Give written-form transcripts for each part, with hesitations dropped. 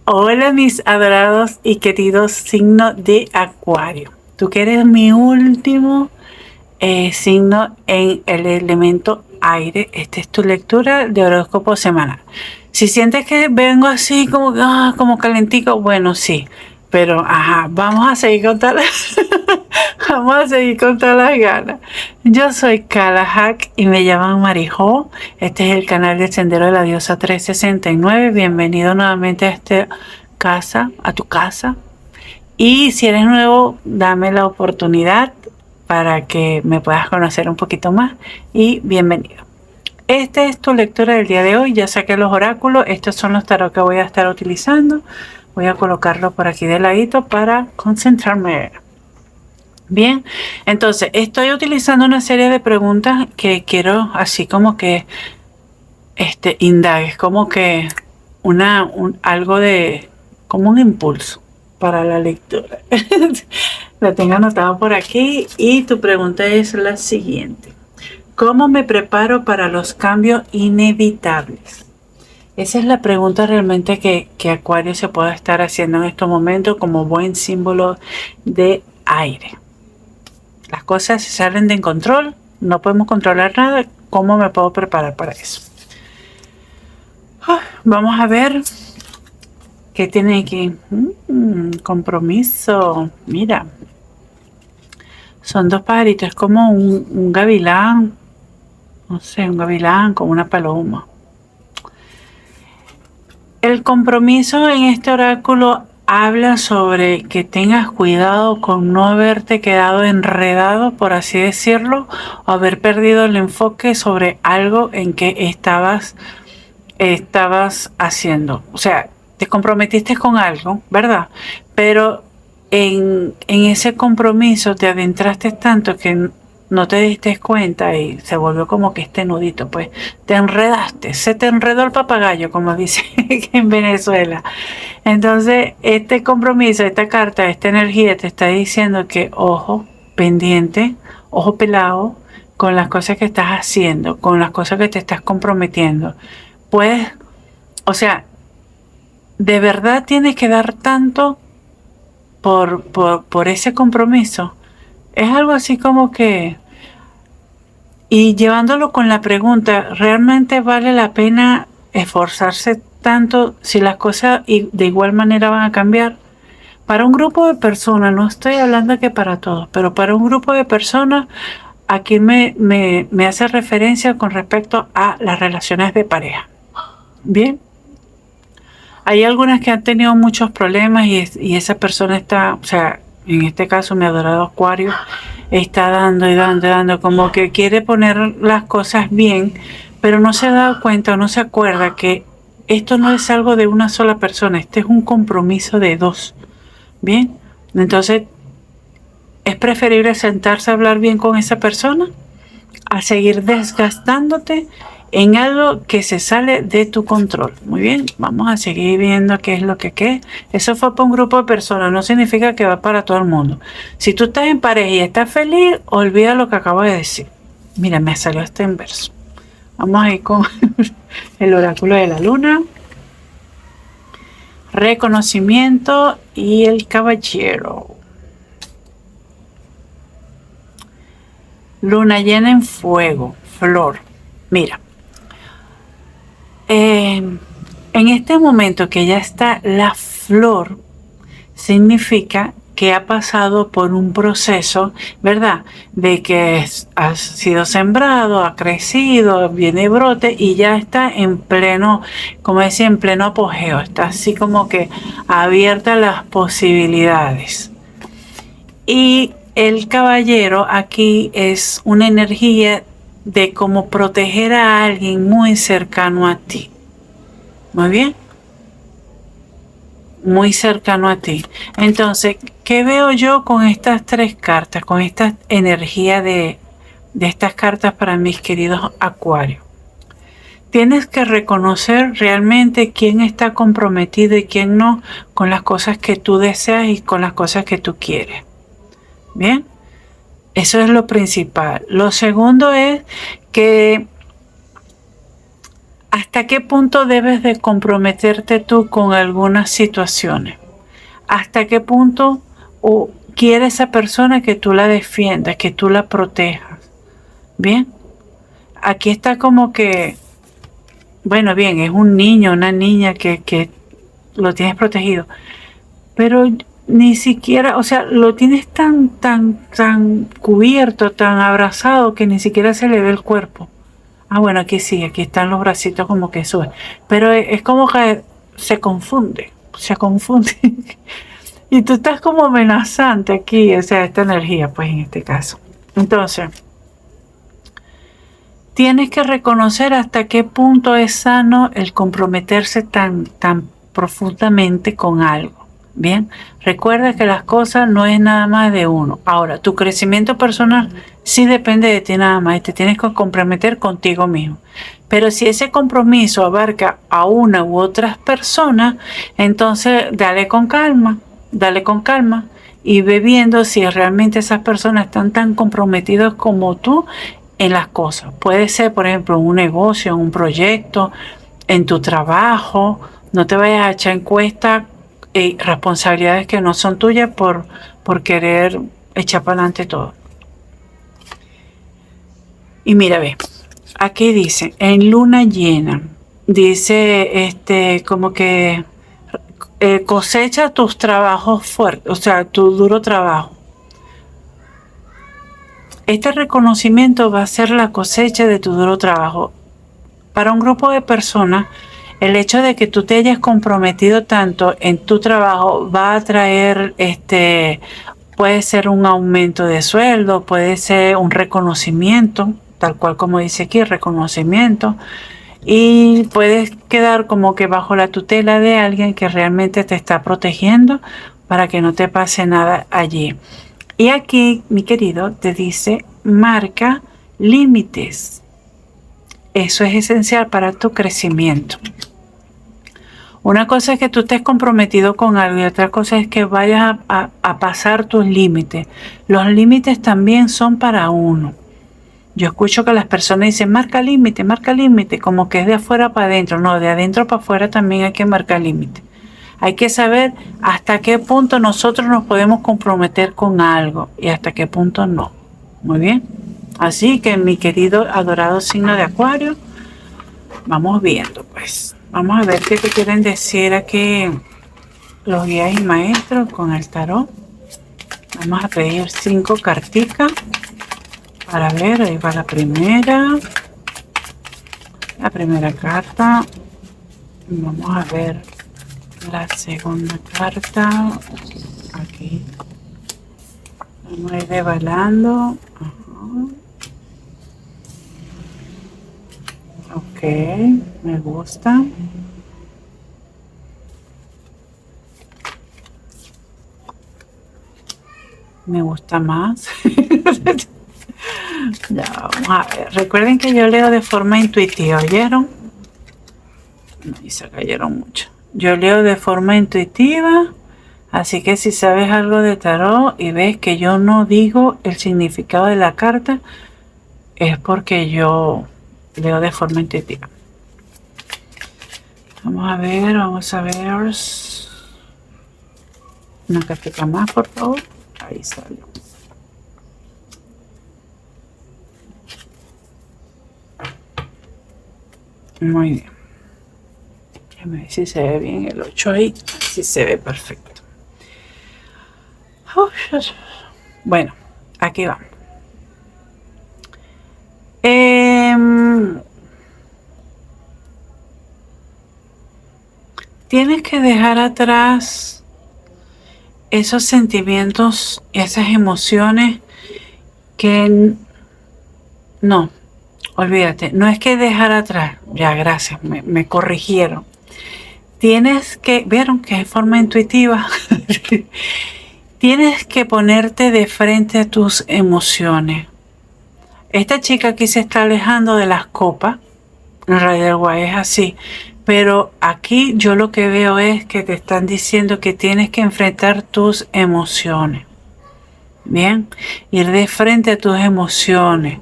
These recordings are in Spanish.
Hola mis adorados y queridos signo de Acuario. Tú que eres mi último signo en el elemento aire. Esta es tu lectura de horóscopo semanal. Si sientes que vengo así como calentico, bueno, sí. Pero, vamos a seguir con vamos a seguir con todas las ganas. Yo soy Kalahak y me llaman Marijo. Este es el canal del Sendero de la Diosa 369. Bienvenido nuevamente a tu casa. Y si eres nuevo, dame la oportunidad para que me puedas conocer un poquito más. Y bienvenido. Esta es tu lectura del día de hoy. Ya saqué los oráculos. Estos son los tarot que voy a estar utilizando. Voy a colocarlo por aquí de ladito para concentrarme. Bien, entonces estoy utilizando una serie de preguntas que quiero así como que indagues, como que algo de, como un impulso para la lectura. La tengo anotada por aquí y tu pregunta es la siguiente. ¿Cómo me preparo para los cambios inevitables? Esa es la pregunta realmente que Acuario se puede estar haciendo en estos momentos como buen símbolo de aire. Las cosas se salen de control, no podemos controlar nada. ¿Cómo me puedo preparar para eso? Vamos a ver qué tiene aquí. Compromiso. Mira, son dos pajaritos, es como un gavilán. No sé, un gavilán con una paloma. El compromiso en este oráculo habla sobre que tengas cuidado con no haberte quedado enredado, por así decirlo, o haber perdido el enfoque sobre algo en que estabas haciendo. O sea, te comprometiste con algo, ¿verdad? Pero en ese compromiso te adentraste tanto que no te diste cuenta y se volvió como que este nudito, pues te enredaste, se te enredó el papagayo, como dice en Venezuela. Entonces, este compromiso, esta carta, esta energía te está diciendo que ojo, pendiente, ojo pelado con las cosas que estás haciendo, con las cosas que te estás comprometiendo. Puedes, o sea, de verdad tienes que dar tanto por ese compromiso. Es algo así como que, y llevándolo con la pregunta, ¿realmente vale la pena esforzarse tanto si las cosas de igual manera van a cambiar? Para un grupo de personas, no estoy hablando que para todos, pero para un grupo de personas, aquí me hace referencia con respecto a las relaciones de pareja. Bien, hay algunas que han tenido muchos problemas y esa persona está, o sea, en este caso mi adorado Acuario, está dando y dando y dando, como que quiere poner las cosas bien, pero no se ha dado cuenta o no se acuerda que esto no es algo de una sola persona, este es un compromiso de dos. Bien, entonces es preferible sentarse a hablar bien con esa persona a seguir desgastándote en algo que se sale de tu control. Muy bien, vamos a seguir viendo qué es lo que. Eso fue para un grupo de personas, no significa que va para todo el mundo. Si tú estás en pareja y estás feliz, olvida lo que acabo de decir. Mira, me salió este en verso. Vamos a ir con el oráculo de la luna, reconocimiento y el caballero. Luna llena en fuego, flor. Mira, en este momento que ya está la flor, significa que ha pasado por un proceso, ¿verdad? De que ha sido sembrado, ha crecido, viene brote y ya está en pleno, como decía, en pleno apogeo. Está así como que abierta las posibilidades. Y el caballero aquí es una energía de cómo proteger a alguien muy cercano a ti. Muy bien. Muy cercano a ti. Entonces, ¿qué veo yo con estas tres cartas? Con esta energía de estas cartas para mis queridos Acuarios. Tienes que reconocer realmente quién está comprometido y quién no con las cosas que tú deseas y con las cosas que tú quieres. Bien. Eso es lo principal. Lo segundo es que ¿Hasta qué punto debes de comprometerte tú con algunas situaciones? ¿Hasta qué punto quiere esa persona que tú la defiendas, que tú la protejas? Bien, aquí está como que, bueno, bien, es un niño, una niña que lo tienes protegido, pero ni siquiera, o sea, lo tienes tan cubierto, tan abrazado que ni siquiera se le ve el cuerpo. Ah, bueno, aquí sí, aquí están los bracitos como que suben. Pero es como que se confunde. Y tú estás como amenazante aquí, o sea, esta energía, pues en este caso. Entonces, tienes que reconocer hasta qué punto es sano el comprometerse tan profundamente con algo. Bien, recuerda que las cosas no es nada más de uno. Ahora, tu crecimiento personal sí depende de ti nada más y te tienes que comprometer contigo mismo. Pero si ese compromiso abarca a una u otras personas, entonces dale con calma y ve viendo si realmente esas personas están tan comprometidas como tú en las cosas. Puede ser, por ejemplo, un negocio, un proyecto, en tu trabajo. No te vayas a echar en cuesta responsabilidades que no son tuyas por querer echar para adelante todo. Y mira, ve, aquí dice, en luna llena, dice como que cosecha tus trabajos fuertes, o sea, tu duro trabajo. Este reconocimiento va a ser la cosecha de tu duro trabajo. Para un grupo de personas, el hecho de que tú te hayas comprometido tanto en tu trabajo va a traer, puede ser un aumento de sueldo, puede ser un reconocimiento, tal cual como dice aquí, reconocimiento, y puedes quedar como que bajo la tutela de alguien que realmente te está protegiendo para que no te pase nada allí. Y aquí, mi querido, te dice, marca límites. Eso es esencial para tu crecimiento. Una cosa es que tú estés comprometido con algo y otra cosa es que vayas a pasar tus límites. Los límites también son para uno. Yo escucho que las personas dicen, marca límite, como que es de afuera para adentro. No, de adentro para afuera también hay que marcar límite. Hay que saber hasta qué punto nosotros nos podemos comprometer con algo y hasta qué punto no. Muy bien. Así que mi querido adorado signo de Acuario, vamos viendo pues. Vamos a ver qué te quieren decir aquí los guías y maestros con el tarot. Vamos a pedir 5 carticas para ver. Ahí va la primera carta. Vamos a ver la segunda carta. Aquí vamos a ir devalando. Ok, me gusta. Me gusta más. Ya, vamos a ver. Recuerden que yo leo de forma intuitiva, ¿oyeron? Y se cayeron mucho. Yo leo de forma intuitiva, así que si sabes algo de tarot y ves que yo no digo el significado de la carta, es porque yo leo de forma intuitiva. Vamos a ver. Una cartita más, por favor. Ahí salió. Muy bien. Déjame ver si se ve bien el 8 ahí. Si se ve perfecto. Bueno, aquí vamos. Tienes que dejar atrás esos sentimientos, esas emociones que no, olvídate, no es que dejar atrás, ya gracias, me corrigieron. Tienes que, vieron que es forma intuitiva, tienes que ponerte de frente a tus emociones. Esta chica aquí se está alejando de las copas, en realidad es así, pero aquí yo lo que veo es que te están diciendo que tienes que enfrentar tus emociones. Bien, ir de frente a tus emociones.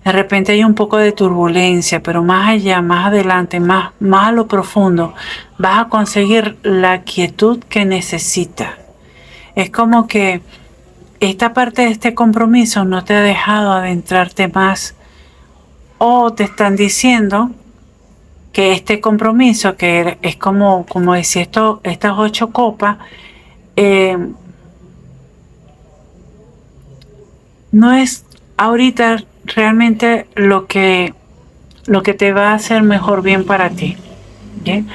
De repente hay un poco de turbulencia, pero más allá, más adelante, más a lo profundo, vas a conseguir la quietud que necesitas. Es como que esta parte de este compromiso no te ha dejado adentrarte más, o te están diciendo que este compromiso, que es como decía estas 8 copas, no es ahorita realmente lo que te va a hacer mejor bien para ti. ¿Bien?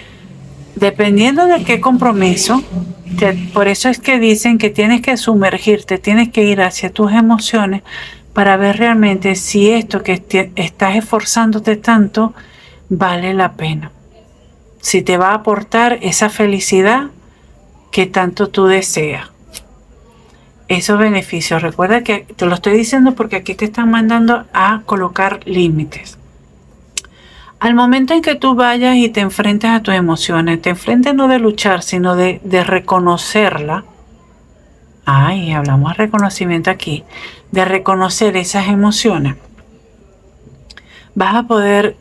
Dependiendo de qué compromiso, por eso es que dicen que tienes que sumergirte, tienes que ir hacia tus emociones para ver realmente si esto que estás esforzándote tanto vale la pena. Si te va a aportar esa felicidad que tanto tú deseas. Esos beneficios. Recuerda que te lo estoy diciendo porque aquí te están mandando a colocar límites. Al momento en que tú vayas y te enfrentes a tus emociones, te enfrentes no de luchar, sino de reconocerla. Ay, hablamos de reconocimiento aquí. De reconocer esas emociones. Vas a poder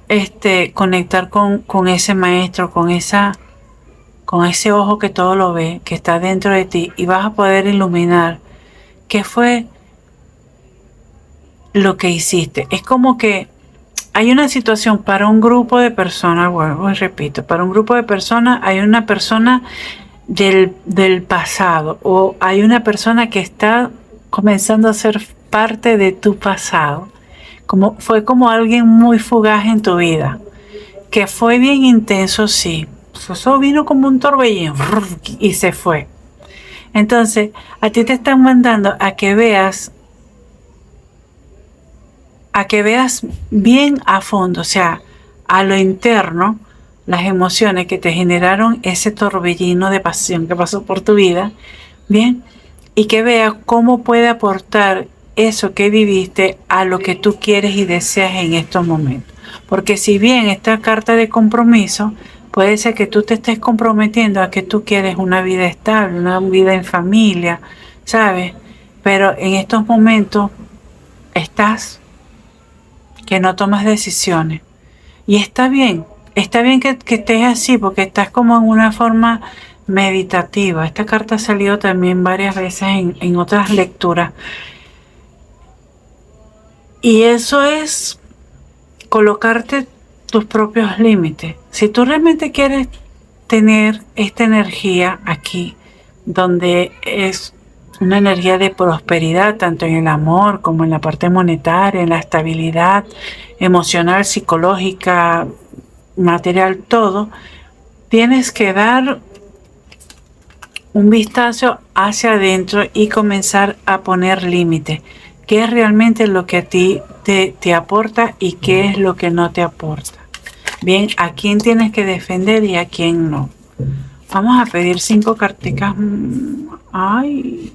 conectar con ese maestro, con ese ojo que todo lo ve, que está dentro de ti, y vas a poder iluminar qué fue lo que hiciste. Es como que hay una situación para un grupo de personas, vuelvo y repito, para un grupo de personas hay una persona del pasado, o hay una persona que está comenzando a ser parte de tu pasado. Fue como alguien muy fugaz en tu vida, que fue bien intenso, sí. Eso vino como un torbellino y se fue. Entonces, a ti te están mandando a que veas bien a fondo, o sea, a lo interno, las emociones que te generaron ese torbellino de pasión que pasó por tu vida, bien, y que veas cómo puede aportar eso que viviste a lo que tú quieres y deseas en estos momentos. Porque si bien esta carta de compromiso, puede ser que tú te estés comprometiendo a que tú quieres una vida estable, una vida en familia, ¿sabes? Pero en estos momentos estás que no tomas decisiones. Y está bien que estés así, porque estás como en una forma meditativa. Esta carta ha salido también varias veces en otras lecturas. Y eso es colocarte tus propios límites. Si tú realmente quieres tener esta energía aquí, donde es una energía de prosperidad, tanto en el amor como en la parte monetaria, en la estabilidad emocional, psicológica, material, todo, tienes que dar un vistazo hacia adentro y comenzar a poner límites. ¿Qué es realmente lo que a ti te aporta y qué es lo que no te aporta? Bien, ¿a quién tienes que defender y a quién no? Vamos a pedir 5 carticas. Ay,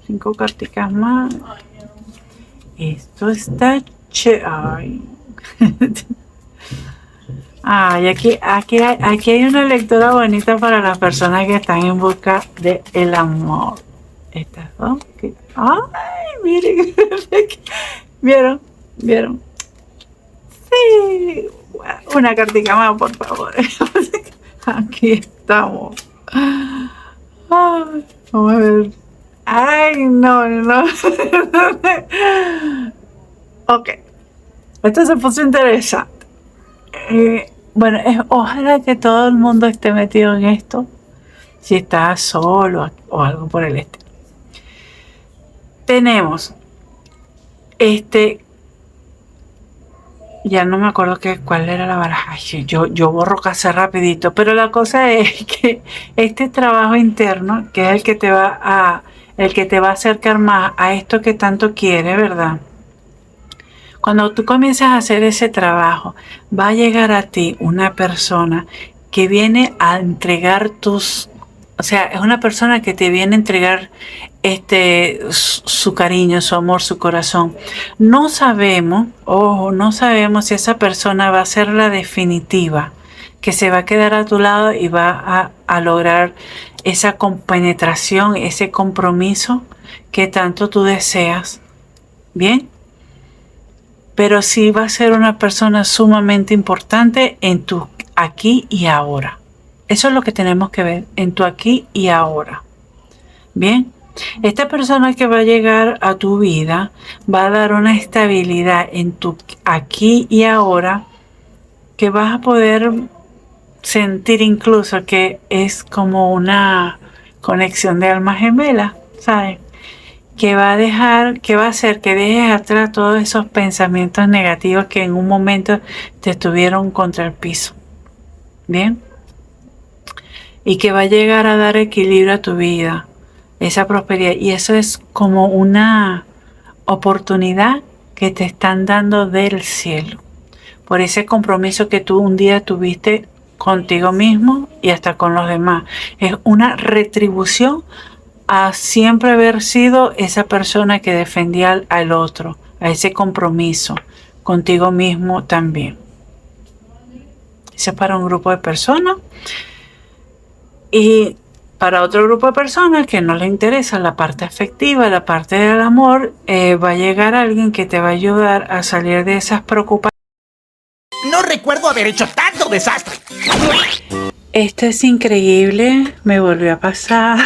5 carticas más. Esto está ay. Ay, aquí hay una lectura bonita para las personas que están en busca del amor. Estas dos. Ay, miren. ¿Vieron? ¿Vieron? Sí. Una cartica más, por favor. Aquí estamos. Ay, vamos a ver. Ay, no. Ok. Esto se puso interesante. Bueno, ojalá que todo el mundo esté metido en esto. Si está solo o algo por el estilo. Tenemos ya no me acuerdo cuál era la baraja. Yo borro casi rapidito, pero la cosa es que este trabajo interno, que es el que te va a acercar más a esto que tanto quieres, ¿verdad? Cuando tú comienzas a hacer ese trabajo, va a llegar a ti una persona que viene a entregar o sea, es una persona que te viene a entregar su cariño, su amor, su corazón. No sabemos si esa persona va a ser la definitiva, que se va a quedar a tu lado y va a lograr esa compenetración, ese compromiso que tanto tú deseas. Bien. pero sí va a ser una persona sumamente importante en tu aquí y ahora. Eso es lo que tenemos que ver, en tu aquí y ahora. Bien, esta persona que va a llegar a tu vida va a dar una estabilidad en tu aquí y ahora que vas a poder sentir incluso que es como una conexión de alma gemela, ¿sabes? Que va a hacer que dejes atrás todos esos pensamientos negativos que en un momento te estuvieron contra el piso. Bien. Y que va a llegar a dar equilibrio a tu vida, esa prosperidad. Y eso es como una oportunidad que te están dando del cielo, por ese compromiso que tú un día tuviste contigo mismo y hasta con los demás. Es una retribución a siempre haber sido esa persona que defendía al otro, a ese compromiso contigo mismo también. Eso es para un grupo de personas. Y para otro grupo de personas que no le interesa la parte afectiva, la parte del amor, va a llegar alguien que te va a ayudar a salir de esas preocupaciones. No recuerdo haber hecho tanto desastre. Esto es increíble, me volvió a pasar.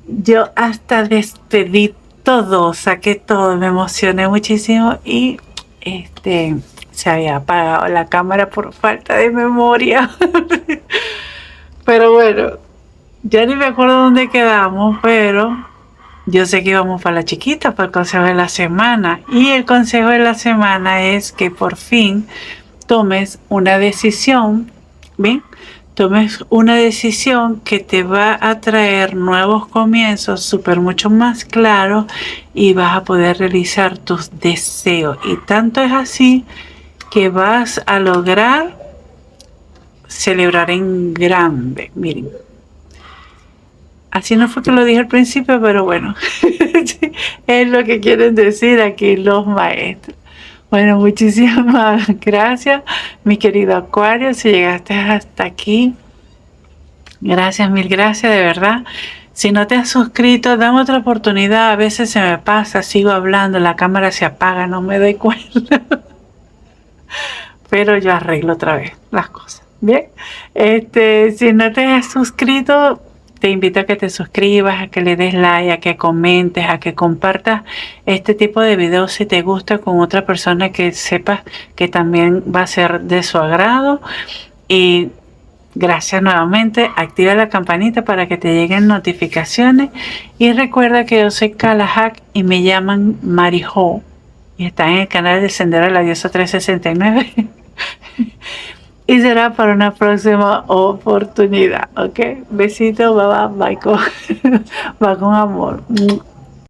Yo hasta despedí todo, saqué todo, me emocioné muchísimo y se había apagado la cámara por falta de memoria. Pero bueno, ya ni me acuerdo dónde quedamos, pero yo sé que íbamos para la chiquita, para el consejo de la semana. Y el consejo de la semana es que por fin tomes una decisión, ¿bien? Tomes una decisión que te va a traer nuevos comienzos, súper mucho más claros, y vas a poder realizar tus deseos. Y tanto es así que vas a lograr celebrar en grande. Miren, así no fue que lo dije al principio, pero bueno, es lo que quieren decir aquí los maestros. Bueno, muchísimas gracias, mi querido Acuario, si llegaste hasta aquí. Gracias, mil gracias, de verdad. Si no te has suscrito, dame otra oportunidad. A veces se me pasa, sigo hablando, la cámara se apaga, no me doy cuenta. Pero yo arreglo otra vez las cosas. Bien, si no te has suscrito, te invito a que te suscribas, a que le des like, a que comentes, a que compartas este tipo de videos si te gusta con otra persona que sepas que también va a ser de su agrado. Y gracias nuevamente, activa la campanita para que te lleguen notificaciones y recuerda que yo soy Kalahak y me llaman Marijo y está en el canal de Sendero de la Diosa 369. Y será para una próxima oportunidad, ¿ok? Besito, bye, bye, va con amor.